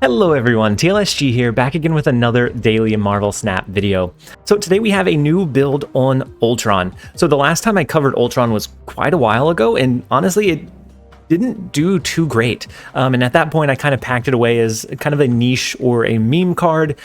Hello everyone, TLSG here, back again with another daily Marvel Snap video. So today we have a new build on Ultron. So the last time I covered Ultron was quite a while ago, and honestly it didn't do too great. And at that point I kind of packed it away as kind of a niche or a meme card.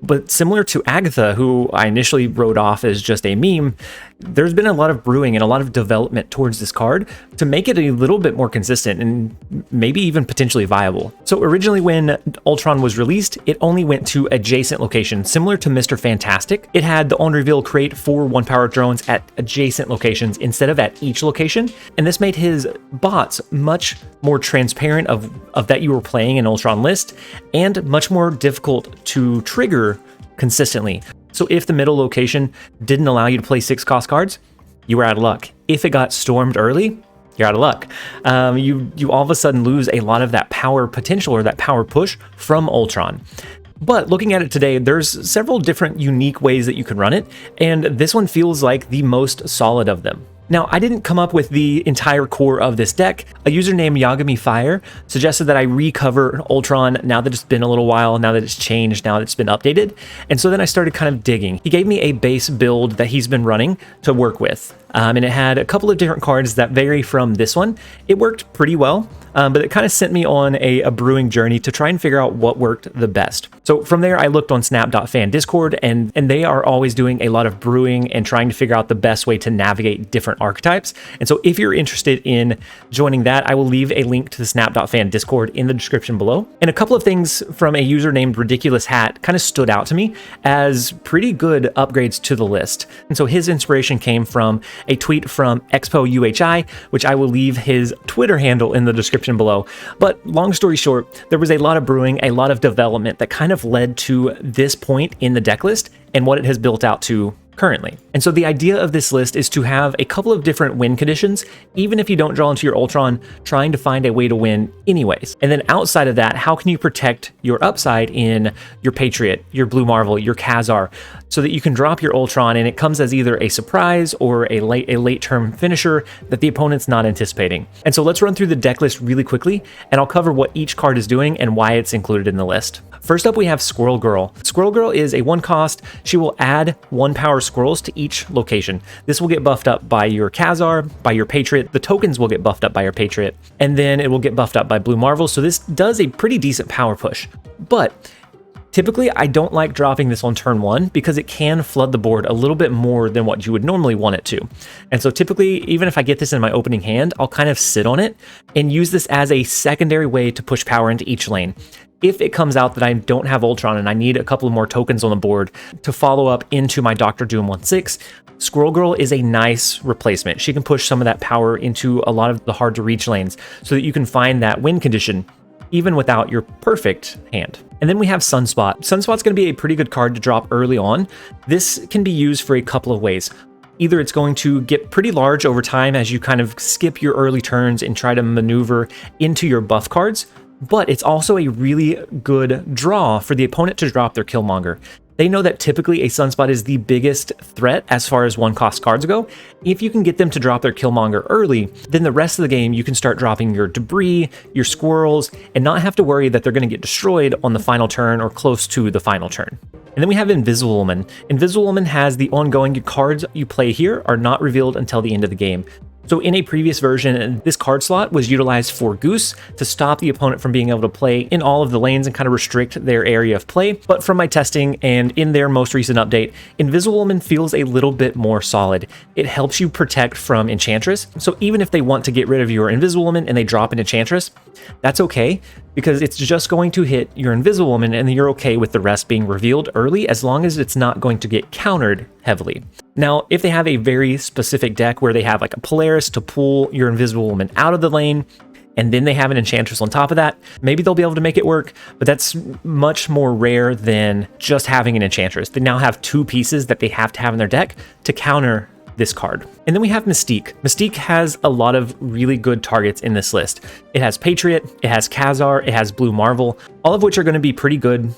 But similar to Agatha, who I initially wrote off as just a meme, there's been a lot of brewing and a lot of development towards this card to make it a little bit more consistent and maybe even potentially viable. So originally when Ultron was released, it only went to adjacent locations, similar to Mr. Fantastic. It had the on-reveal create 4 1-power drones at adjacent locations instead of at each location, and this made his bots much more transparent of that you were playing an Ultron list, and much more difficult to trigger consistently. So if the middle location didn't allow you to play 6 cost cards, you were out of luck. If it got stormed early, you're out of luck. You all of a sudden lose a lot of that power potential or that power push from Ultron. But looking at it today, there's several different unique ways that you can run it, and this one feels like the most solid of them. Now, I didn't come up with the entire core of this deck. A user named Yagami Fire suggested that I recover Ultron now that it's been a little while, now that it's changed, now that it's been updated. And so then I started kind of digging. He gave me a base build that he's been running to work with. And it had a couple of different cards that vary from this one. It worked pretty well, but it kind of sent me on a brewing journey to try and figure out what worked the best. So from there, I looked on snap.fan Discord, and they are always doing a lot of brewing and trying to figure out the best way to navigate different archetypes. And so if you're interested in joining that, I will leave a link to the snap.fan Discord in the description below. And a couple of things from a user named Ridiculous Hat kind of stood out to me as pretty good upgrades to the list. And so his inspiration came from a tweet from Expo UHI, which I will leave his Twitter handle in the description below. But long story short, there was a lot of brewing, a lot of development that kind of led to this point in the deck list and what it has built out to currently. And so the idea of this list is to have a couple of different win conditions, even if you don't draw into your Ultron, trying to find a way to win anyways. And then outside of that, how can you protect your upside in your Patriot, your Blue Marvel, your Khazar, so that you can drop your Ultron and it comes as either a surprise or a late term finisher that the opponent's not anticipating. And so let's run through the deck list really quickly, and I'll cover what each card is doing and why it's included in the list. First up, we have Squirrel Girl. Squirrel Girl is a 1 cost. She will add 1-power squirrels to each location. This will get buffed up by your Khazar, by your Patriot. The tokens will get buffed up by your Patriot, and then it will get buffed up by Blue Marvel. So this does a pretty decent power push. But typically, I don't like dropping this on turn 1 because it can flood the board a little bit more than what you would normally want it to. And so typically, even if I get this in my opening hand, I'll kind of sit on it and use this as a secondary way to push power into each lane. If it comes out that I don't have Ultron and I need a couple of more tokens on the board to follow up into my Dr. Doom 1/6, Squirrel Girl is a nice replacement. She can push some of that power into a lot of the hard to reach lanes so that you can find that win condition even without your perfect hand. And then we have Sunspot. Sunspot's going to be a pretty good card to drop early on. This can be used for a couple of ways. Either it's going to get pretty large over time as you kind of skip your early turns and try to maneuver into your buff cards, but it's also a really good draw for the opponent to drop their Killmonger. They know that typically a Sunspot is the biggest threat as far as 1-cost cards go. If you can get them to drop their Killmonger early, then the rest of the game you can start dropping your debris, your squirrels, and not have to worry that they're going to get destroyed on the final turn or close to the final turn. And then we have Invisible Woman. Invisible Woman has the ongoing cards you play here are not revealed until the end of the game. So in a previous version, this card slot was utilized for Goose to stop the opponent from being able to play in all of the lanes and kind of restrict their area of play. But from my testing and in their most recent update, Invisible Woman feels a little bit more solid. It helps you protect from Enchantress. So even if they want to get rid of your Invisible Woman and they drop an Enchantress, that's okay, because it's just going to hit your Invisible Woman and then you're okay with the rest being revealed early as long as it's not going to get countered heavily. Now, if they have a very specific deck where they have like a Polaris to pull your Invisible Woman out of the lane, and then they have an Enchantress on top of that, maybe they'll be able to make it work, but that's much more rare than just having an Enchantress. They now have 2 pieces that they have to have in their deck to counter this card. And then we have Mystique. Mystique has a lot of really good targets in this list. It has Patriot, it has Khazar, it has Blue Marvel, all of which are going to be pretty good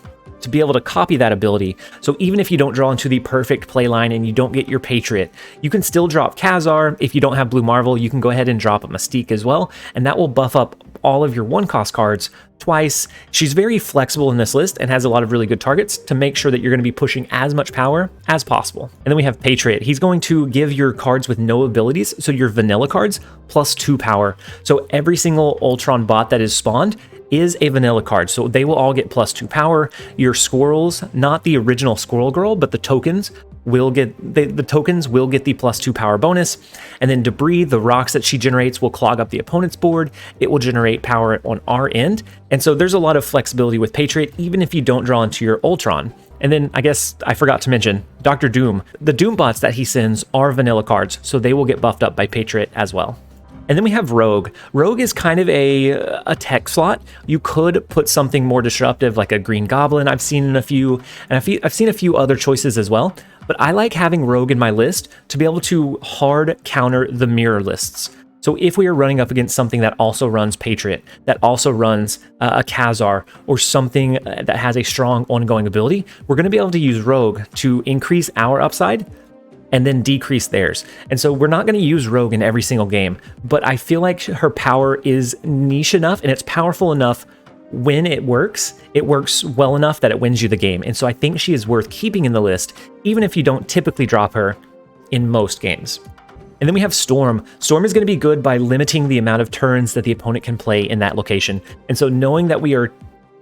to be able to copy that ability. So even if you don't draw into the perfect play line and you don't get your Patriot, you can still drop Khazar. If you don't have Blue Marvel, you can go ahead and drop a Mystique as well, and that will buff up all of your 1-cost cards twice. She's very flexible in this list and has a lot of really good targets to make sure that you're going to be pushing as much power as possible. And then we have Patriot. He's going to give your cards with no abilities, so your vanilla cards, +2 power. So every single Ultron bot that is spawned is a vanilla card, so they will all get +2 power. Your squirrels, not the original Squirrel Girl, but the tokens, will get the tokens will get the +2 power bonus. And then Debris, the rocks that she generates, will clog up the opponent's board. It will generate power on our end, and so there's a lot of flexibility with Patriot, even if you don't draw into your Ultron. And then I guess I forgot to mention Dr. Doom. The Doom bots that he sends are vanilla cards, so they will get buffed up by Patriot as well. And then we have Rogue. Rogue is kind of a tech slot. You could put something more disruptive like a Green Goblin. I've seen in a few, and I've seen a few other choices as well. But I like having Rogue in my list to be able to hard counter the mirror lists. So if we are running up against something that also runs Patriot, that also runs a Khazar, or something that has a strong ongoing ability, we're going to be able to use Rogue to increase our upside and then decrease theirs. And so we're not going to use Rogue in every single game, but I feel like her power is niche enough and it's powerful enough. When it works well enough that it wins you the game. And so I think she is worth keeping in the list, even if you don't typically drop her in most games. And then we have Storm. Storm is going to be good by limiting the amount of turns that the opponent can play in that location. And so knowing that we are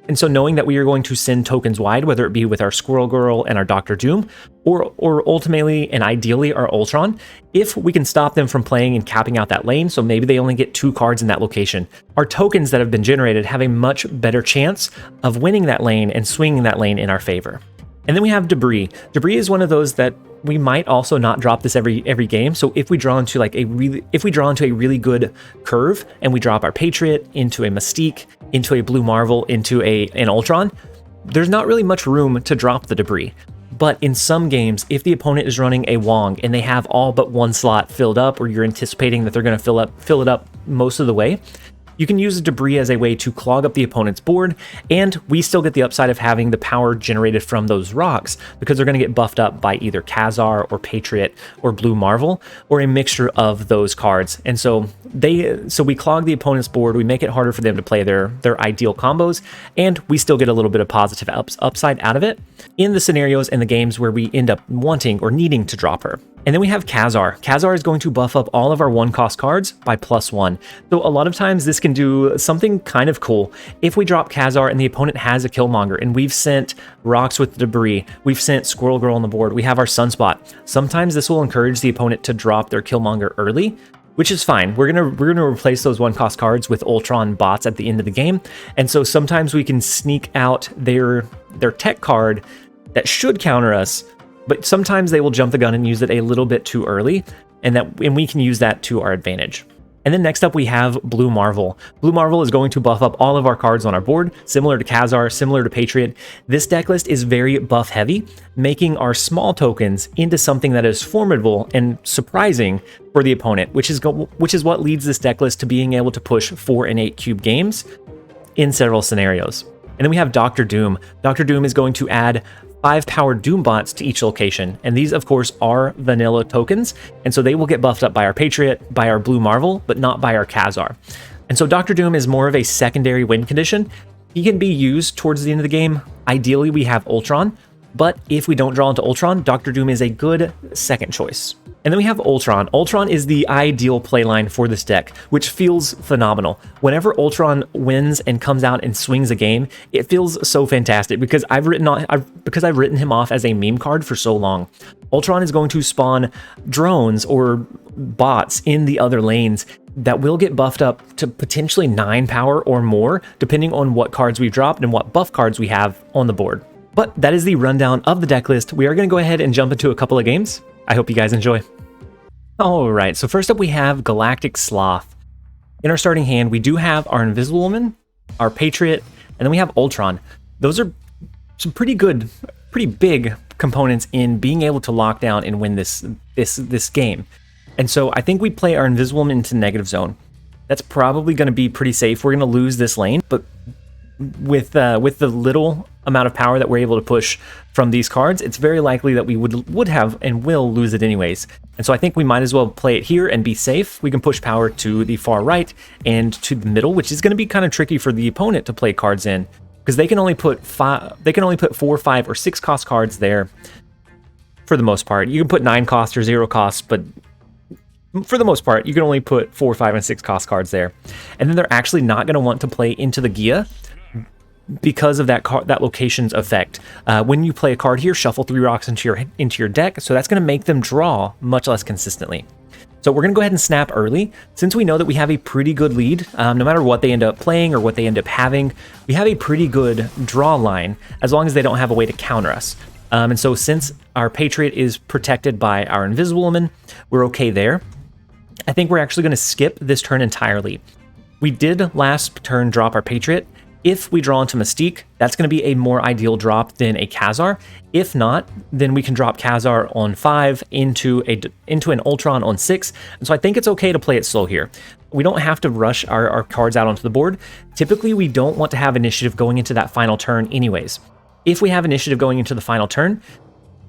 going to send tokens wide, whether it be with our Squirrel Girl and our Dr. Doom, or ultimately and ideally our Ultron, if we can stop them from playing and capping out that lane, so maybe they only get 2 cards in that location, our tokens that have been generated have a much better chance of winning that lane and swinging that lane in our favor. And then we have Debris. Debris is one of those that we might also not drop this every game. So if we draw into a really good curve and we drop our Patriot into a Mystique, into a Blue Marvel, into an Ultron, there's not really much room to drop the Debris. But in some games, if the opponent is running a Wong and they have all but 1 slot filled up, or you're anticipating that they're going to fill it up most of the way, you can use the Debris as a way to clog up the opponent's board, and we still get the upside of having the power generated from those rocks, because they're going to get buffed up by either Khazar or Patriot or Blue Marvel, or a mixture of those cards. And so we clog the opponent's board, we make it harder for them to play their ideal combos, and we still get a little bit of positive upside out of it in the scenarios and the games where we end up wanting or needing to drop her. And then we have Khazar. Khazar is going to buff up all of our 1-cost cards by +1. So a lot of times this can do something kind of cool. If we drop Khazar and the opponent has a Killmonger, and we've sent rocks with Debris, we've sent Squirrel Girl on the board, we have our Sunspot. Sometimes this will encourage the opponent to drop their Killmonger early, which is fine. We're gonna replace those 1-cost cards with Ultron bots at the end of the game. And so sometimes we can sneak out their tech card that should counter us, but sometimes they will jump the gun and use it a little bit too early, and we can use that to our advantage. And then next up we have Blue Marvel. Blue Marvel is going to buff up all of our cards on our board, similar to Khazar, similar to Patriot. This deck list is very buff heavy, making our small tokens into something that is formidable and surprising for the opponent, which is what leads this deck list to being able to push 4 and 8 cube games in several scenarios. And then we have Dr. Doom. Dr. Doom is going to add 5 powered Doom bots to each location, and these of course are vanilla tokens, and so they will get buffed up by our Patriot, by our Blue Marvel, but not by our Khazar. And so Dr. Doom is more of a secondary win condition. He can be used towards the end of the game. Ideally we have Ultron, but if we don't draw into Ultron, Dr. Doom is a good second choice. And then we have Ultron. Ultron is the ideal playline for this deck, which feels phenomenal. Whenever Ultron wins and comes out and swings a game, it feels so fantastic because I've written him off as a meme card for so long. Ultron is going to spawn drones or bots in the other lanes that will get buffed up to potentially 9 power or more, depending on what cards we've dropped and what buff cards we have on the board. But that is the rundown of the deck list. We are going to go ahead and jump into a couple of games. I hope you guys enjoy. Alright, so first up we have Galactic Sloth. In our starting hand, we do have our Invisible Woman, our Patriot, and then we have Ultron. Those are some pretty big components in being able to lock down and win this game. And so I think we play our Invisible Woman into negative zone. That's probably going to be pretty safe. We're going to lose this lane, but with the little amount of power that we're able to push from these cards, it's very likely that we would have and will lose it anyways. And so I think we might as well play it here and be safe. We can push power to the far right and to the middle, which is going to be kind of tricky for the opponent to play cards in, because they can only put 4, 5, or 6 cost cards there for the most part. You can put 9 cost or 0 cost, but for the most part, you can only put 4, 5, and 6 cost cards there. And then they're actually not going to want to play into the Gia because of that location's effect. When you play a card here, shuffle 3 rocks into your deck, so that's going to make them draw much less consistently. So we're going to go ahead and snap early. Since we know that we have a pretty good lead, no matter what they end up playing or what they end up having, we have a pretty good draw line as long as they don't have a way to counter us. And so since our Patriot is protected by our Invisible-Woman, we're okay there. I think we're actually going to skip this turn entirely. We did last turn drop our Patriot. If we draw into Mystique, that's going to be a more ideal drop than a Khazar. If not, then we can drop Khazar on 5 into an Ultron on 6. And so I think it's okay to play it slow here. We don't have to rush our cards out onto the board. Typically, we don't want to have initiative going into that final turn anyways. If we have initiative going into the final turn,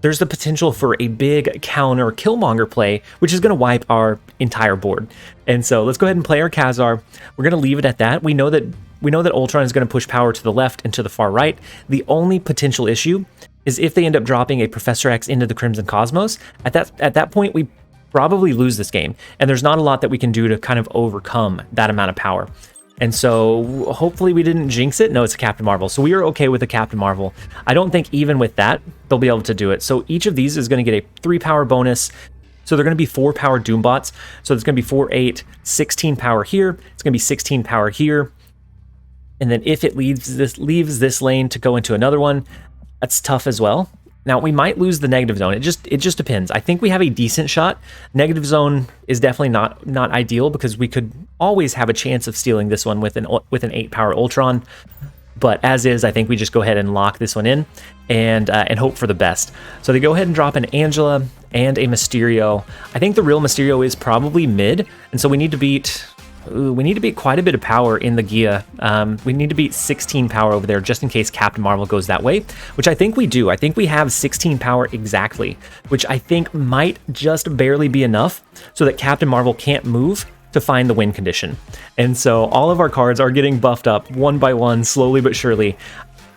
there's the potential for a big counter Killmonger play, which is going to wipe our entire board. And so let's go ahead and play our Khazar. We're going to leave it at that. We know that Ultron is going to push power to the left and to the far right. The only potential issue is if they end up dropping a Professor X into the Crimson Cosmos. At that point, we probably lose this game, and there's not a lot that we can do to kind of overcome that amount of power. And so hopefully we didn't jinx it. No, it's a Captain Marvel. So we are okay with the Captain Marvel. I don't think even with that, they'll be able to do it. So each of these is going to get a 3 power bonus. So they're going to be 4 power Doombots. So there's going to be 4, 8, 16 power here. It's going to be 16 power here. And then if it leaves this lane to go into another one, that's tough as well. Now, we might lose the negative zone. It just depends. I think we have a decent shot. Negative zone is definitely not ideal because we could always have a chance of stealing this one with an 8 power Ultron. But as is, I think we just go ahead and lock this one in and hope for the best. So they go ahead and drop an Angela and a Mysterio. I think the real Mysterio is probably mid, and so we need to beat quite a bit of power in the Gia. We need to beat 16 power over there just in case Captain Marvel goes that way, which I think we do. I think we have 16 power exactly, which I think might just barely be enough so that Captain Marvel can't move to find the win condition. And so all of our cards are getting buffed up one by one, slowly but surely.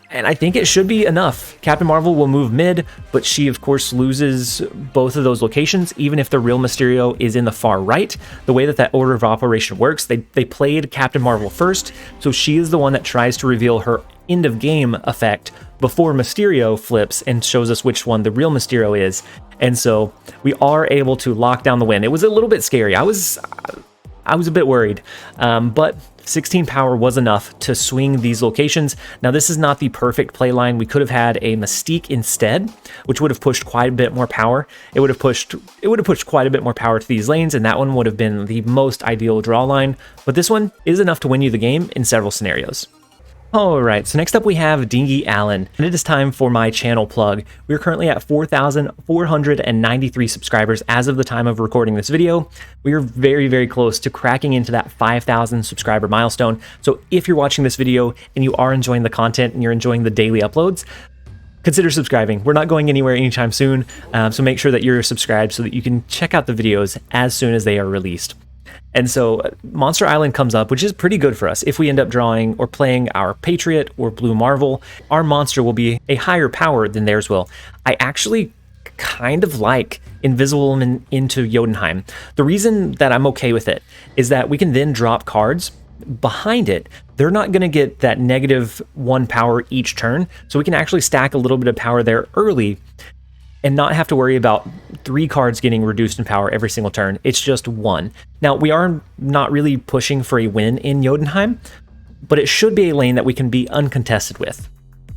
And I think it should be enough. Captain Marvel will move mid, but she, of course, loses both of those locations, even if the real Mysterio is in the far right. The way that order of operation works, they played Captain Marvel first, so she is the one that tries to reveal her end-of-game effect before Mysterio flips and shows us which one the real Mysterio is. And so we are able to lock down the win. It was a little bit scary. I was a bit worried, but 16 power was enough to swing these locations. Now, this is not the perfect play line. We could have had a Mystique instead, which would have pushed quite a bit more power. It would have pushed quite a bit more power to these lanes, and that one would have been the most ideal draw line. But this one is enough to win you the game in several scenarios. Alright, so next up we have Dingy Allen, and it is time for my channel plug. We're currently at 4,493 subscribers as of the time of recording this video. We are very, very close to cracking into that 5,000 subscriber milestone. So if you're watching this video and you are enjoying the content and you're enjoying the daily uploads, consider subscribing. We're not going anywhere anytime soon, so make sure that you're subscribed so that you can check out the videos as soon as they are released. And so Monster Island comes up, which is pretty good for us. If we end up drawing or playing our Patriot or Blue Marvel, our monster will be a higher power than theirs will. I actually kind of like Invisible-Woman into Jotunheim. The reason that I'm okay with it is that we can then drop cards behind it. They're not going to get that -1 power each turn, so we can actually stack a little bit of power there early and not have to worry about 3 cards getting reduced in power every single turn. It's just 1. Now, we are not really pushing for a win in Jotunheim, but it should be a lane that we can be uncontested with.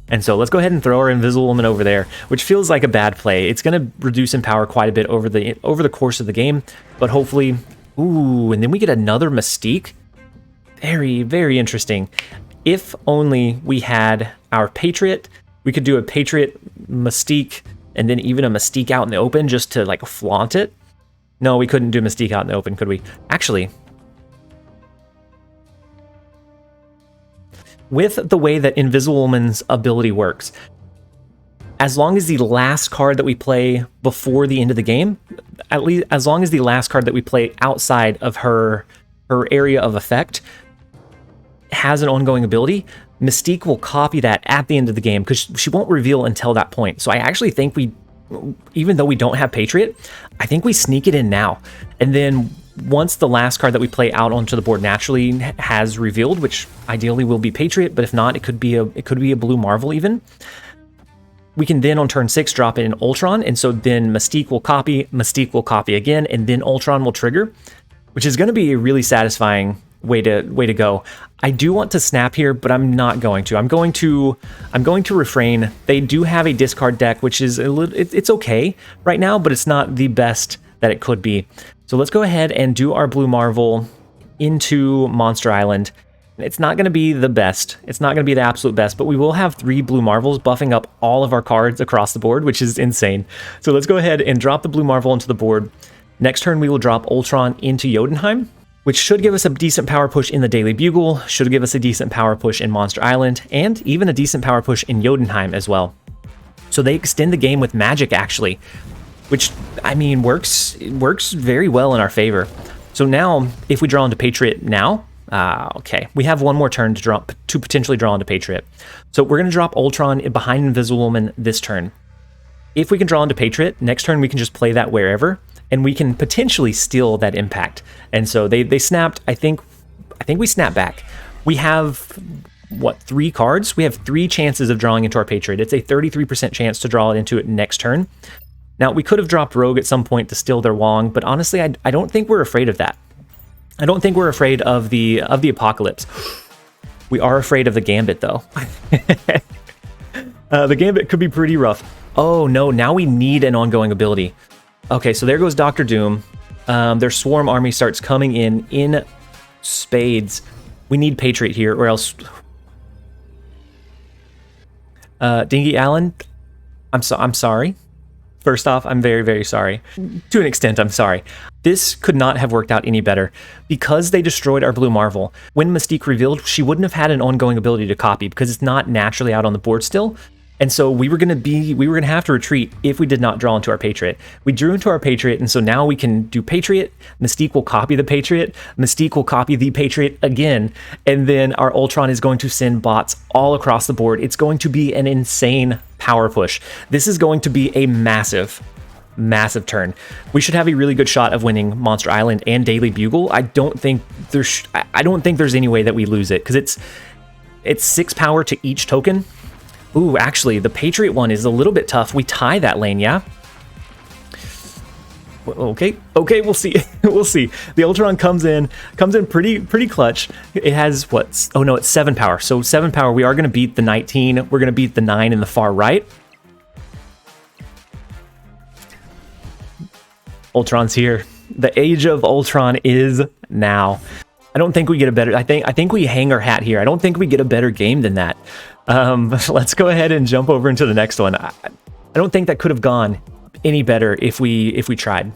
And so let's go ahead and throw our Invisible-Woman over there, which feels like a bad play. It's going to reduce in power quite a bit over the course of the game, but hopefully... Ooh, and then we get another Mystique? Very, very interesting. If only we had our Patriot, we could do a Patriot Mystique and then even a Mystique out in the open just to like flaunt it. No, we couldn't do Mystique out in the open, could we? Actually, with the way that Invisible Woman's ability works, as long as the last card that we play before the end of the game, at least as long as the last card that we play outside of her area of effect has an ongoing ability, Mystique will copy that at the end of the game because she won't reveal until that point. So I actually think even though we don't have Patriot, I think we sneak it in now. And then once the last card that we play out onto the board naturally has revealed, which ideally will be Patriot, but if not, it could be a Blue Marvel even. We can then on turn 6 drop in Ultron, and so then Mystique will copy again, and then Ultron will trigger, which is going to be a really satisfying way to go. I do want to snap here, but I'm not going to. I'm going to refrain. They do have a discard deck, which is it's okay right now, but it's not the best that it could be. So let's go ahead and do our Blue Marvel into Monster Island. It's not going to be the best. It's not going to be the absolute best, but we will have 3 Blue Marvels buffing up all of our cards across the board, which is insane. So let's go ahead and drop the Blue Marvel into the board. Next turn, we will drop Ultron into Jotunheim, which should give us a decent power push in the Daily Bugle, should give us a decent power push in Monster Island, and even a decent power push in Jotunheim as well. So they extend the game with magic, actually, which, I mean, works very well in our favor. So now, if we draw into Patriot now, okay, we have one more turn to potentially draw into Patriot. So we're going to drop Ultron behind Invisible Woman this turn. If we can draw into Patriot, next turn we can just play that wherever, and we can potentially steal that impact. And so they snapped. I think we snap back. We have, what, 3 cards? We have 3 chances of drawing into our Patriot. It's a 33% chance to draw it into it next turn. Now, we could have dropped Rogue at some point to steal their Wong, but honestly, I don't think we're afraid of that. I don't think we're afraid of the Apocalypse. We are afraid of the Gambit, though. The Gambit could be pretty rough. Oh, no, now we need an ongoing ability. Okay, so there goes Dr. Doom. Their Swarm army starts coming in spades. We need Patriot here, or else... Dingy Allen, I'm sorry. First off, I'm very, very sorry. To an extent, I'm sorry. This could not have worked out any better. Because they destroyed our Blue Marvel, when Mystique revealed, she wouldn't have had an ongoing ability to copy because it's not naturally out on the board still. And so we were gonna have to retreat if we did not draw into our Patriot. We drew into our Patriot, and so now we can do Patriot. Mystique will copy the Patriot. Mystique will copy the Patriot again, and then our Ultron is going to send bots all across the board. It's going to be an insane power push. This is going to be a massive turn. We should have a really good shot of winning Monster Island and Daily Bugle. I don't think there's any way that we lose it because it's 6 power to each token. Ooh, actually, the Patriot one is a little bit tough. We tie that lane, yeah? Okay, we'll see. We'll see. The Ultron comes in pretty clutch. It has what? Oh no, it's 7 power. So 7 power. We are going to beat the 19. We're going to beat the 9 in the far right. Ultron's here. The age of Ultron is now. I don't think we get a better... I think we hang our hat here. I don't think we get a better game than that. Let's go ahead and jump over into the next one. I don't think that could have gone any better if we tried.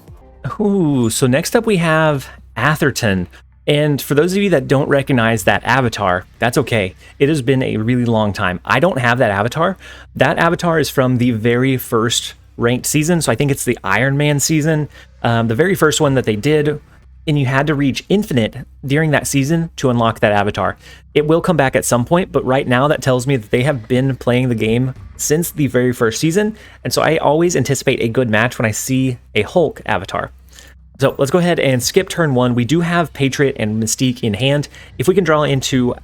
Ooh, so next up we have Atherton. And for those of you that don't recognize that avatar, that's okay. It has been a really long time. I don't have that avatar. That avatar is from the very first ranked season. So I think it's the Iron Man season. The very first one that they did. And you had to reach infinite during that season to unlock that avatar. It will come back at some point, but right now that tells me that they have been playing the game since the very first season, and so I always anticipate a good match when I see a Hulk avatar. So let's go ahead and skip turn 1. We do have Patriot and Mystique in hand. If we can draw into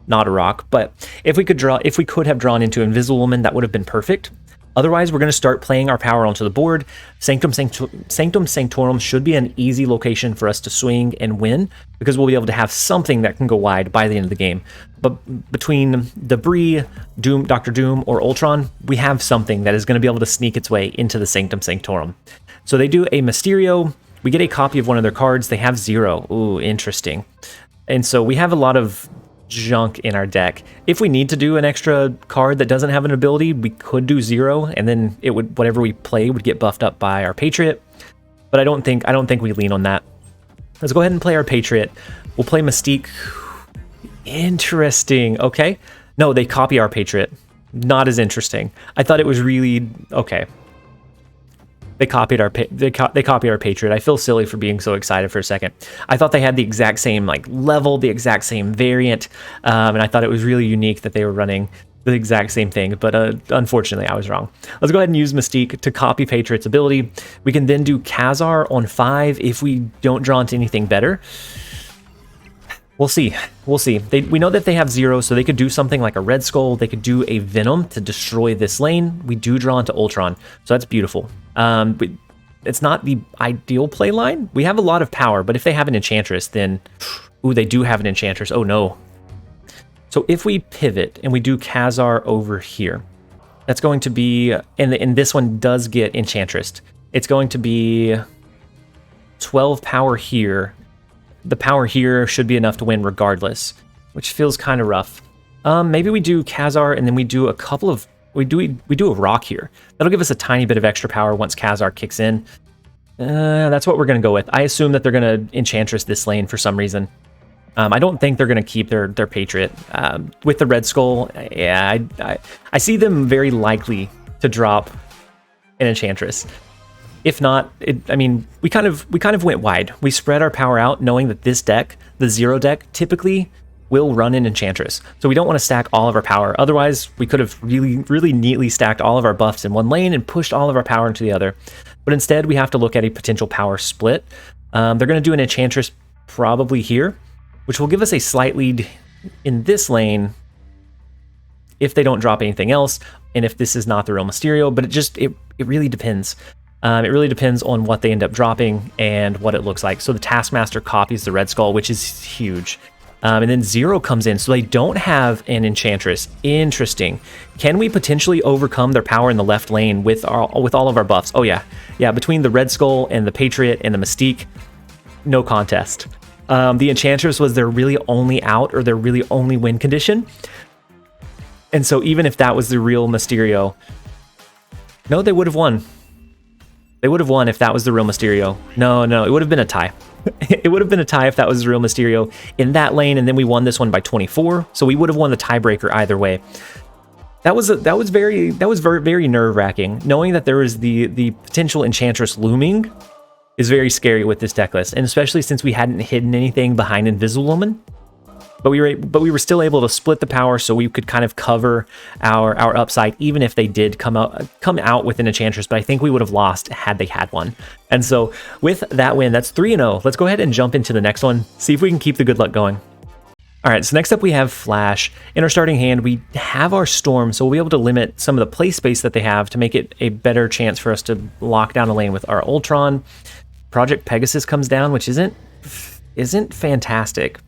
not a rock, but if we could have drawn into Invisible Woman, that would have been perfect. Otherwise, we're going to start playing our power onto the board. Sanctum Sanctorum should be an easy location for us to swing and win, because we'll be able to have something that can go wide by the end of the game. But between Debris, Doom, Dr. Doom, or Ultron, we have something that is going to be able to sneak its way into the Sanctum Sanctorum. So they do a Mysterio. We get a copy of one of their cards. They have 0. Ooh, interesting. And so we have a lot of junk in our deck. If we need to do an extra card that doesn't have an ability, we could do 0, and then it would, whatever we play would get buffed up by our Patriot. But I don't think we lean on that. Let's go ahead and play our Patriot. We'll play Mystique. Interesting. Okay. No, they copy our Patriot. Not as interesting. I thought it was really okay. They copied our they copied our Patriot. I feel silly for being so excited for a second. I thought they had the exact same like level, the exact same variant, and I thought it was really unique that they were running the exact same thing. But unfortunately, I was wrong. Let's go ahead and use Mystique to copy Patriot's ability. We can then do Khazar on 5 if we don't draw into anything better. We'll see. We'll see. We know that they have 0, so they could do something like a Red Skull. They could do a Venom to destroy this lane. We do draw into Ultron, so that's beautiful. But it's not the ideal play line. We have a lot of power, but if they have an Enchantress, then... Ooh, they do have an Enchantress. Oh, no. So if we pivot and we do Khazar over here, that's going to be... And this one does get Enchantress. It's going to be 12 power here. The power here should be enough to win regardless, which feels kind of rough. Maybe we do Khazar and then we do a couple of... We do a rock here. That'll give us a tiny bit of extra power once Khazar kicks in. That's what we're going to go with. I assume that they're going to Enchantress this lane for some reason. I don't think they're going to keep their Patriot. With the Red Skull, yeah, I see them very likely to drop an Enchantress. If not, I mean, we kind of went wide. We spread our power out, knowing that this deck, the 0 deck, typically will run in Enchantress. So we don't want to stack all of our power. Otherwise, we could have really neatly stacked all of our buffs in one lane and pushed all of our power into the other. But instead, we have to look at a potential power split. They're going to do an Enchantress probably here, which will give us a slight lead in this lane if they don't drop anything else, and if this is not the real Mysterio. But it really depends. It really depends on what they end up dropping and what it looks like. So the Taskmaster copies the Red Skull, which is huge. And then 0 comes in, so they don't have an Enchantress. Interesting. Can we potentially overcome their power in the left lane with all of our buffs? Oh yeah. Yeah, between the Red Skull and the Patriot and the Mystique, no contest. The Enchantress was their really only out or their really only win condition. And so even if that was the real Mysterio, no, they would have won. They would have won if that was the real Mysterio. No, it would have been a tie. It would have been a tie if that was the real Mysterio in that lane, and then we won this one by 24. So we would have won the tiebreaker either way. That was very nerve-wracking. Knowing that there was the potential Enchantress looming is very scary with this deck list, and especially since we hadn't hidden anything behind ZombieLemon. But we were still able to split the power, so we could kind of cover our upside, even if they did come out with an Enchantress. But I think we would have lost had they had one. And so with that win, that's 3-0. Let's go ahead and jump into the next one. See if we can keep the good luck going. All right, so next up we have Flash. In our starting hand, we have our Storm, so we'll be able to limit some of the play space that they have to make it a better chance for us to lock down a lane with our Ultron. Project Pegasus comes down, which isn't fantastic.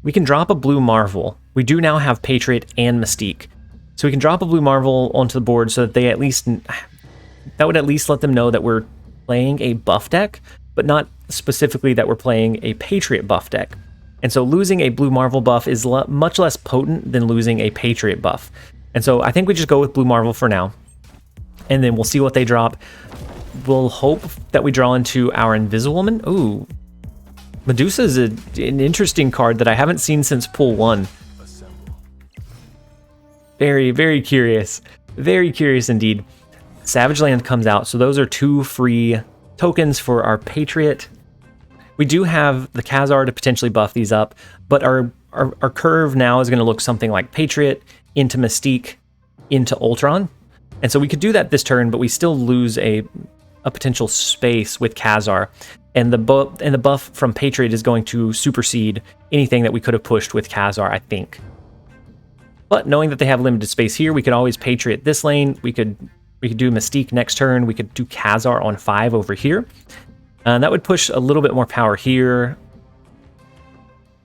We can drop a Blue Marvel. We do now have Patriot and Mystique. So we can drop a Blue Marvel onto the board so that that would at least let them know that we're playing a buff deck, but not specifically that we're playing a Patriot buff deck. And so losing a Blue Marvel buff is much less potent than losing a Patriot buff. And so I think we just go with Blue Marvel for now. And then we'll see what they drop. We'll hope that we draw into our ZombieLemon. Ooh. Medusa is an interesting card that I haven't seen since Pool 1. Very curious. Very curious indeed. Savage Land comes out, so those are 2 free tokens for our Patriot. We do have the Khazar to potentially buff these up, but our curve now is going to look something like Patriot into Mystique into Ultron. And so we could do that this turn, but we still lose a potential space with Khazar. And the buff from Patriot is going to supersede anything that we could have pushed with Khazar, I think. But knowing that they have limited space here, we could always Patriot this lane. We could do Mystique next turn. We could do Khazar on 5 over here. And that would push a little bit more power here.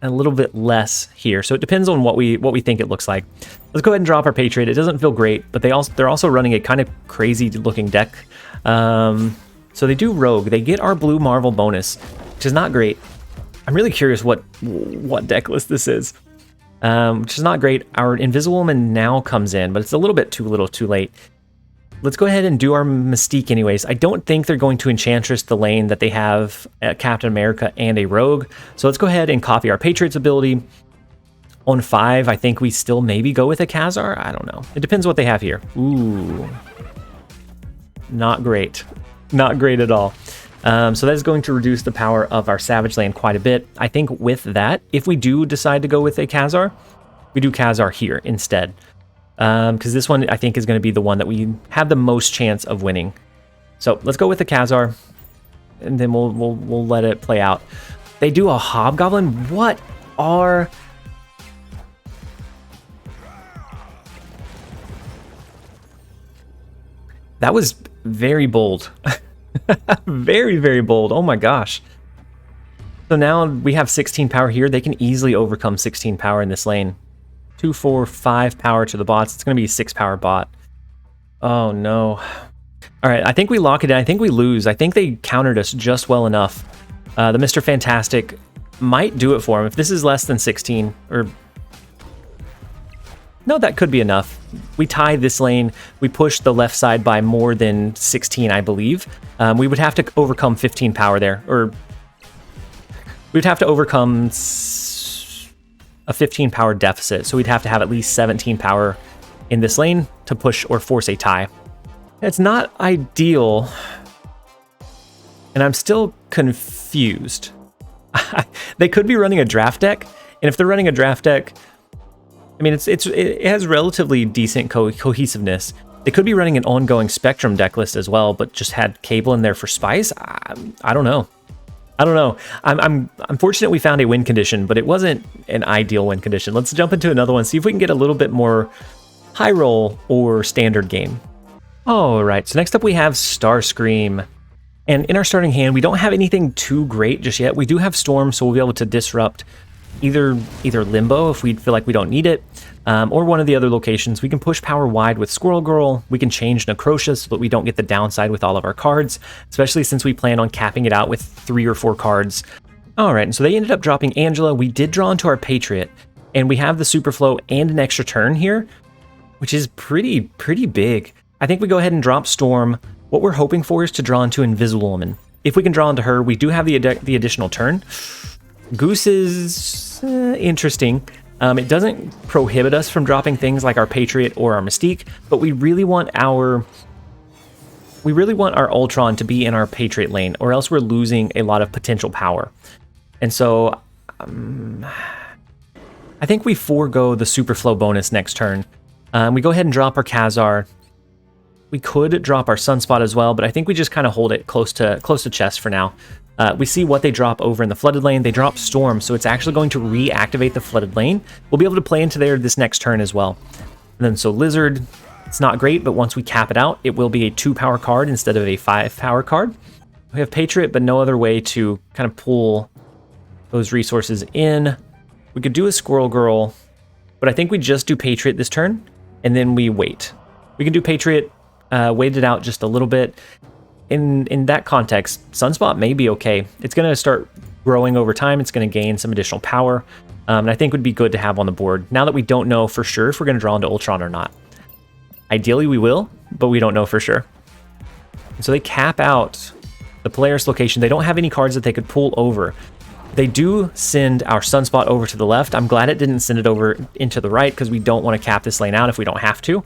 And a little bit less here. So it depends on what we think it looks like. Let's go ahead and drop our Patriot. It doesn't feel great, but they're also running a kind of crazy looking deck. So they do Rogue. They get our Blue Marvel bonus, which is not great. I'm really curious what deck list this is, which is not great. Our ZombieLemon now comes in, but it's a little bit too little too late. Let's go ahead and do our Mystique anyways. I don't think they're going to Enchantress the lane that they have at Captain America and a Rogue. So let's go ahead and copy our Patriot's ability. On 5, I think we still maybe go with a Khazar. I don't know. It depends what they have here. Ooh. Not great. Not great at all. So that's going to reduce the power of our Savage Land quite a bit. I think with that, if we do decide to go with a Khazar, we do Khazar here instead. Because this one, I think, is going to be the one that we have the most chance of winning. So let's go with the Khazar, and then we'll let it play out. They do a Hobgoblin? What are... That was very bold. Very, very bold. Oh my gosh. So now we have 16 power here. They can easily overcome 16 power in this lane. 2, 4, 5 power to the bots. It's going to be a 6 power bot. Oh no. All right, I think we lock it in. I think we lose. I think they countered us just well enough. The Mr. Fantastic might do it for him. If this is less than 16, or... No, that could be enough. We tie this lane. We push the left side by more than 16, I believe. We would have to overcome 15 power there, or we'd have to overcome a 15 power deficit. So we'd have to have at least 17 power in this lane to push or force a tie. It's not ideal, and I'm still confused. They could be running a draft deck, and if they're running a draft deck, I mean, it has relatively decent cohesiveness. They could be running an ongoing Spectrum deck list as well, but just had Cable in there for Spice. I don't know. I don't know. I'm fortunate we found a win condition, but it wasn't an ideal win condition. Let's jump into another one, see if we can get a little bit more high roll or standard game. All right, so next up we have Starscream. And in our starting hand, we don't have anything too great just yet. We do have Storm, so we'll be able to disrupt either Limbo if we feel like we don't need it, or one of the other locations. We can push power wide with Squirrel Girl. We can change Necrocious so that we don't get the downside with all of our cards, especially since we plan on capping it out with 3 or 4 cards. All right, and so they ended up dropping Angela. We did draw into our Patriot, and we have the Superflow and an extra turn here, which is pretty big. I think we go ahead and drop Storm. What we're hoping for is to draw into Invisible-Woman. If we can draw into her, we do have the additional turn. Goose is interesting. It doesn't prohibit us from dropping things like our Patriot or our Mystique, but we really want our Ultron to be in our Patriot lane, or else we're losing a lot of potential power. And so I think we forego the Superflow bonus next turn. We go ahead and drop our Khazar. We could drop our Sunspot as well, but I think we just kind of hold it close to chest for now. We see what they drop over in the flooded lane. They drop Storm, so it's actually going to reactivate the flooded lane. We'll be able to play into there this next turn as well. And then so Lizard, it's not great, but once we cap it out, it will be a 2 power card instead of a 5 power card. We have Patriot, but no other way to kind of pull those resources in. We could do a Squirrel Girl, but I think we just do Patriot this turn, and then we wait. We can do Patriot, wait it out just a little bit. In that context, Sunspot may be okay. It's going to start growing over time. It's going to gain some additional power, and I think would be good to have on the board now that we don't know for sure if we're going to draw into Ultron or not. Ideally, we will, but we don't know for sure. So they cap out the Polaris location. They don't have any cards that they could pull over. They do send our Sunspot over to the left. I'm glad it didn't send it over into the right because we don't want to cap this lane out if we don't have to.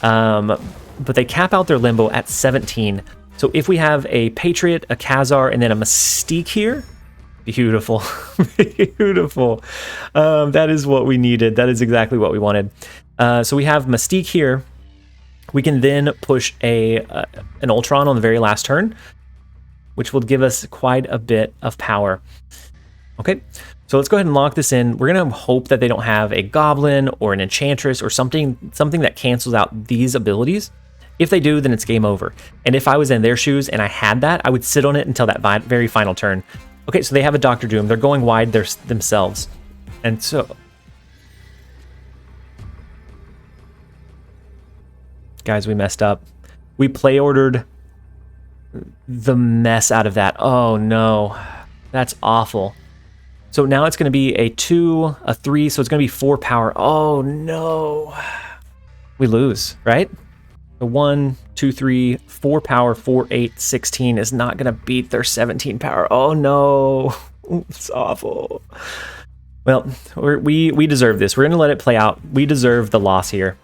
But they cap out their Limbo at 17. So if we have a Patriot, a Khazar, and then a Mystique here, beautiful, beautiful. That is what we needed. That is exactly what we wanted. So we have Mystique here. We can then push an Ultron on the very last turn, which will give us quite a bit of power. Okay, so let's go ahead and lock this in. We're going to hope that they don't have a Goblin or an Enchantress or something that cancels out these abilities. If they do, then it's game over. And if I was in their shoes and I had that, I would sit on it until that very final turn. Okay, so they have a Dr. Doom. They're going wide themselves. And so... Guys, we messed up. We play ordered the mess out of that. Oh no, that's awful. So now it's going to be a 2, a 3, so it's going to be 4 power. Oh no. We lose, right? The 1, 2, 3, 4 power, 4, 8, 16 is not going to beat their 17 power. Oh no, it's awful. Well, we deserve this. We're going to let it play out. We deserve the loss here.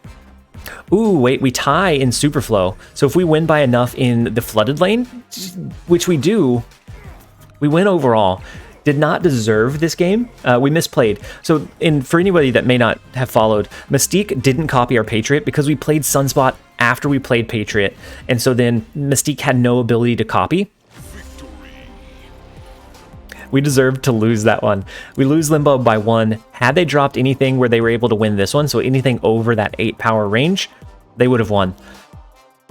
Ooh, wait, we tie in Superflow. So if we win by enough in the flooded lane, which we do, we win overall. Did not deserve this game. We misplayed. So for anybody that may not have followed, Mystique didn't copy our Patriot because we played Sunspot after we played Patriot. And so then Mystique had no ability to copy. We deserved to lose that one. We lose Limbo by 1. Had they dropped anything where they were able to win this one, so anything over that 8 power range, they would have won.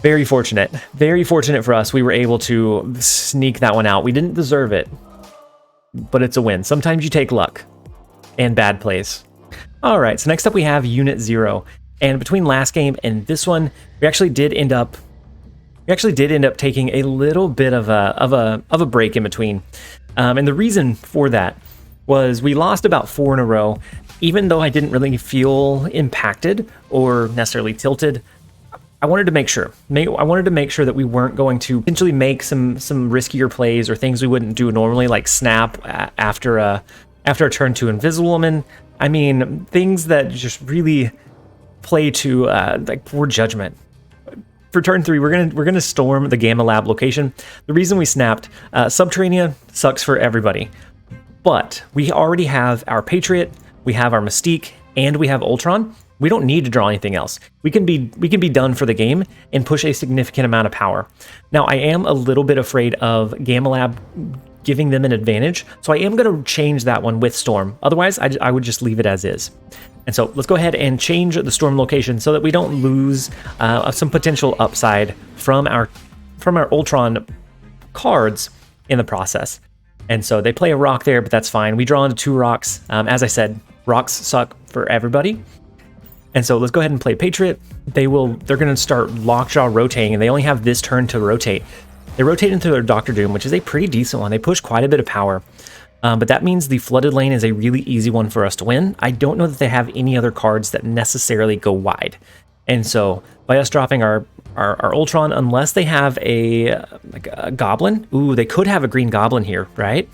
Very fortunate. Very fortunate for us. We were able to sneak that one out. We didn't deserve it, but it's a win. Sometimes you take luck and bad plays. All right, so next up we have Unit 0. And between last game and this one, we actually did end up taking a little bit of a break in between. And the reason for that was we lost about 4 in a row. Even though I didn't really feel impacted or necessarily tilted, I wanted to make sure. I wanted to make sure that we weren't going to potentially make some riskier plays or things we wouldn't do normally, like snap after a turn to Invisible Woman. I mean, things that just really play to like poor judgment. For turn 3, we're gonna storm the Gamma Lab location. The reason we snapped, Subterranea sucks for everybody, but we already have our Patriot, we have our Mystique, and we have Ultron. We don't need to draw anything else. We can be done for the game and push a significant amount of power. Now, I am a little bit afraid of Gamma Lab giving them an advantage, so I am going to change that one with Storm. Otherwise, I would just leave it as is. And so let's go ahead and change the Storm location so that we don't lose some potential upside from our Ultron cards in the process. And so they play a rock there, but that's fine. We draw into 2 rocks. As I said, rocks suck for everybody. And so let's go ahead and play Patriot. They're going to start Lockjaw rotating, and they only have this turn to rotate. They rotate into their Dr. Doom, which is a pretty decent one. They push quite a bit of power. But that means the flooded lane is a really easy one for us to win. I don't know that they have any other cards that necessarily go wide. And so by us dropping our Ultron, unless they have a Goblin, ooh, they could have a Green Goblin here, right?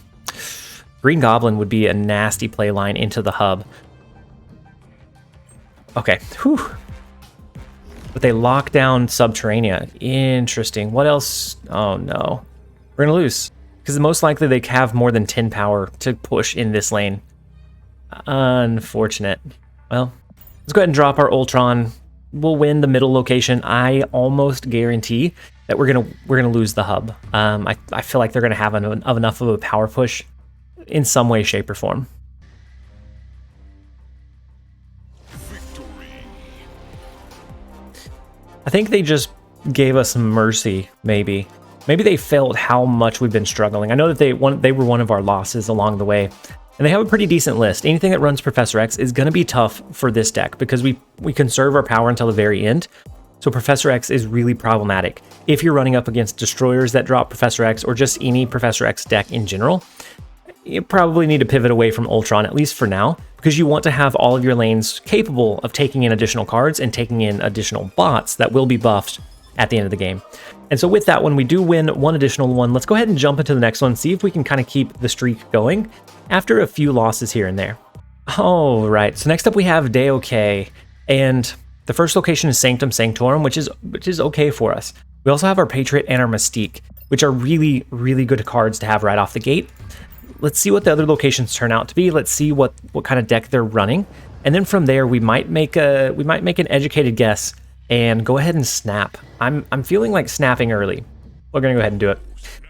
Green Goblin would be a nasty play line into the hub. Okay, whew. But they lock down Subterranea. Interesting. What else? Oh no, we're gonna lose. Because most likely they have more than 10 power to push in this lane. Unfortunate. Well, let's go ahead and drop our Ultron. We'll win the middle location. I almost guarantee that we're gonna lose the hub. I feel like they're gonna have enough of a power push in some way, shape, or form. I think they just gave us some mercy, maybe. Maybe they felt how much we've been struggling. I know that they were one of our losses along the way, and they have a pretty decent list. Anything that runs Professor X is going to be tough for this deck because we conserve our power until the very end. So Professor X is really problematic. If you're running up against destroyers that drop Professor X or just any Professor X deck in general, you probably need to pivot away from Ultron, at least for now, because you want to have all of your lanes capable of taking in additional cards and taking in additional bots that will be buffed at the end of the game. And so with that one, we do win one additional one. Let's go ahead and jump into the next one, see if we can kind of keep the streak going after a few losses here and there. All right, so next up we have Day OK, and the first location is Sanctum Sanctorum, which is okay for us. We also have our Patriot and our Mystique, which are really, really good cards to have right off the gate. Let's see what the other locations turn out to be. Let's see what kind of deck they're running, and then from there we might make an educated guess and go ahead and snap. I'm feeling like snapping early. We're gonna go ahead and do it.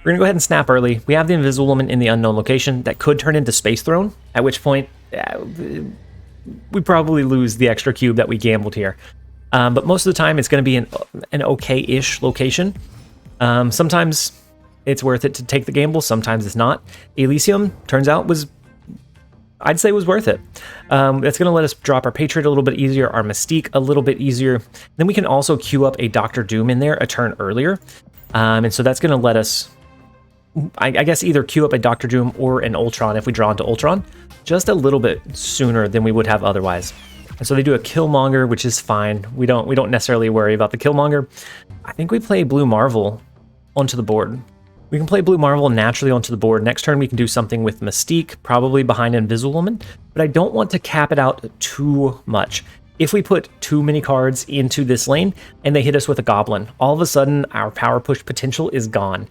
We're gonna go ahead and snap early. We have the Invisible Woman in the unknown location that could turn into Space Throne, at which point we probably lose the extra cube that we gambled here. But most of the time it's gonna be an okay-ish location. Sometimes it's worth it to take the gamble, sometimes it's not. Elysium, turns out, I'd say was worth it. That's going to let us drop our Patriot a little bit easier, our Mystique a little bit easier. Then we can also queue up a Dr. Doom in there a turn earlier. And so that's going to let us, I guess, either queue up a Dr. Doom or an Ultron if we draw into Ultron, just a little bit sooner than we would have otherwise. And so they do a Killmonger, which is fine. We don't necessarily worry about the Killmonger. I think we play Blue Marvel onto the board. We can play Blue Marvel naturally onto the board. Next turn we can do something with Mystique, probably behind Invisible-Woman, but I don't want to cap it out too much. If we put too many cards into this lane and they hit us with a Goblin, all of a sudden our power push potential is gone,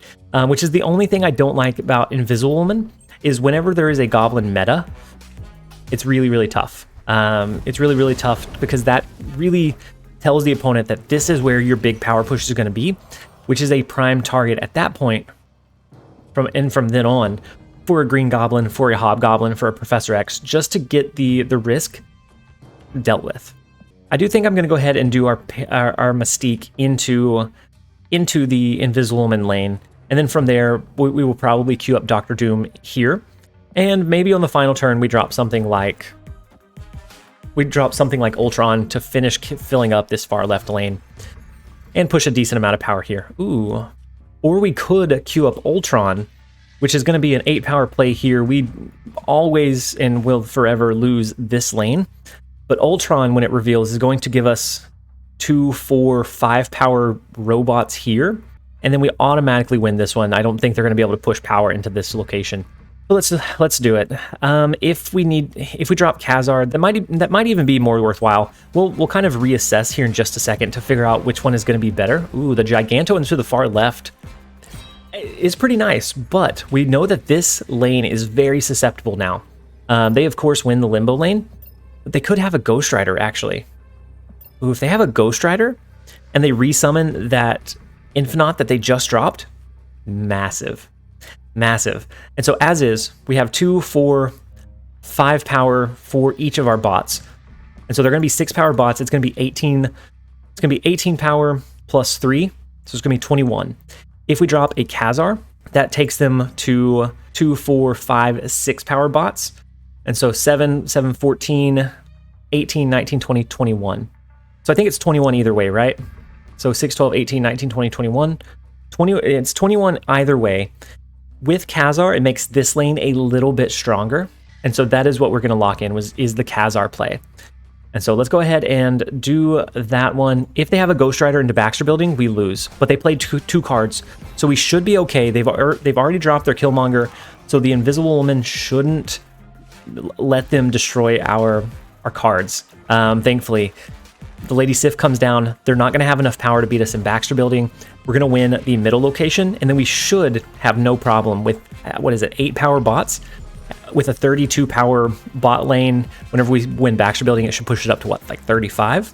which is the only thing I don't like about Invisible-Woman, is whenever there is a Goblin meta, it's really, really tough. It's really, really tough because that really tells the opponent that this is where your big power push is going to be, which is a prime target at that point. From then on, for a Green Goblin, for a Hobgoblin, for a Professor X, just to get the risk dealt with. I do think I'm going to go ahead and do our Mystique into the Invisible-Woman lane, and then from there we will probably queue up Dr. Doom here, and maybe on the final turn we drop something like Ultron to finish filling up this far left lane and push a decent amount of power here. Ooh. Or we could queue up Ultron, which is going to be an 8 power play here. We always and will forever lose this lane. But Ultron, when it reveals, is going to give us 2, 4, 5 power robots here. And then we automatically win this one. I don't think they're going to be able to push power into this location. So let's do it. If we drop Khazar, that might even be more worthwhile. We'll kind of reassess here in just a second to figure out which one is going to be better. Ooh, the Gigantoans to the far left is pretty nice, but we know that this lane is very susceptible now. They of course win the Limbo lane, but they could have a Ghost Rider actually. Ooh, if they have a Ghost Rider and they resummon that Infinite that they just dropped, massive. Massive. And so as is, we have 2, 4, 5 power for each of our bots. And so they're going to be 6 power bots. It's going to be 18. It's going to be 18 power plus 3. So it's going to be 21. If we drop a Khazar, that takes them to 2, 4, 5, 6 power bots. And so 7, 14, 18, 19, 20, 21. So I think it's 21 either way, right? So 6, 12, 18, 19, 20, 21. It's 21 either way. With Khazar, it makes this lane a little bit stronger. And so that is what we're going to lock in, is the Khazar play. And so let's go ahead and do that one. If they have a Ghost Rider into Baxter Building, we lose. But they played two cards, so we should be okay. They've already dropped their Killmonger, so the Invisible Woman shouldn't let them destroy our cards. Thankfully, the Lady Sif comes down. They're not going to have enough power to beat us in Baxter Building. We're going to win the middle location, and then we should have no problem with, 8 power bots? With a 32 power bot lane, whenever we win Baxter Building, it should push it up to what, like 35?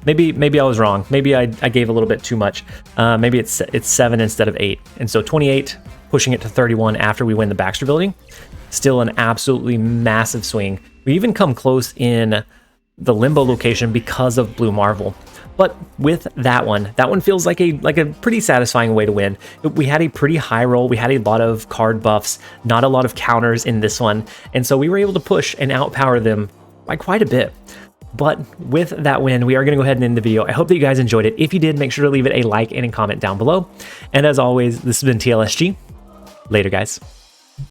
Maybe I was wrong. Maybe I gave a little bit too much. Maybe it's 7 instead of 8. And so 28, pushing it to 31 after we win the Baxter Building. Still an absolutely massive swing. We even come close in the Limbo location because of Blue Marvel. But with that one feels like a pretty satisfying way to win. We had a pretty high roll. We had a lot of card buffs, not a lot of counters in this one. And so we were able to push and outpower them by quite a bit. But with that win, we are going to go ahead and end the video. I hope that you guys enjoyed it. If you did, make sure to leave it a like and a comment down below. And as always, this has been TLSG. Later, guys.